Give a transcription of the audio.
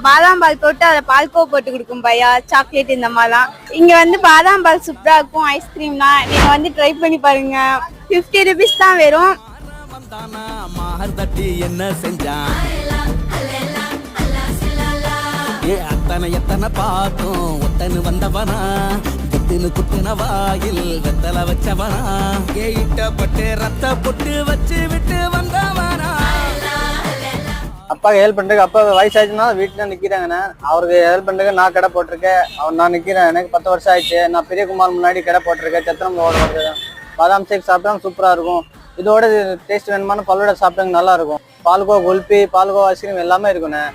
பாதாம் பால் போட்டு அதை பால்கோ போட்டு கொடுக்கும் பையா, சாக்லேட் இந்த மாதிரிலாம். இங்க வந்து பாதாம் பால் சூப்பரா இருக்கும். ஐஸ்கிரீம்லாம் நீங்க வந்து ட்ரை பண்ணி பாருங்க. 50 rupees தான் வெறும். என்ன செஞ்சான் அத்தனை எத்தனை பார்த்தோம் ஒத்தனு வந்தவனா குத்துனு குத்துன வாயில் வெத்தல வச்சவனா இட்டப்பட்டு ரத்த பொட்டு வச்சு விட்டு வந்தவனா. அப்பாவுக்கு ஹெல்ப் பண்ணுறதுக்கு அப்பா வயசாச்சுன்னா வீட்டில் நிற்கிறாங்கண்ணே. அவருக்கு ஹெல்ப் பண்ணுறதுக்கு நான் கடை போட்டிருக்கேன். நான் நிற்கிறேன். எனக்கு 10 வருஷம் ஆயிடுச்சு. நான் பெரியகுமார் முன்னாடி கடை போட்டிருக்கேன். சத்திரம் ஓடுறது பாதாம் ஷேக் சாப்பிட்டா சூப்பராக இருக்கும். இதோட டேஸ்ட் வேணுமான பல்வடை சாப்பிட்டாங்க நல்லா இருக்கும். பால்கோ குல்பி பால்கோ ஐஸ்கிரீம் எல்லாமே இருக்குண்ணே.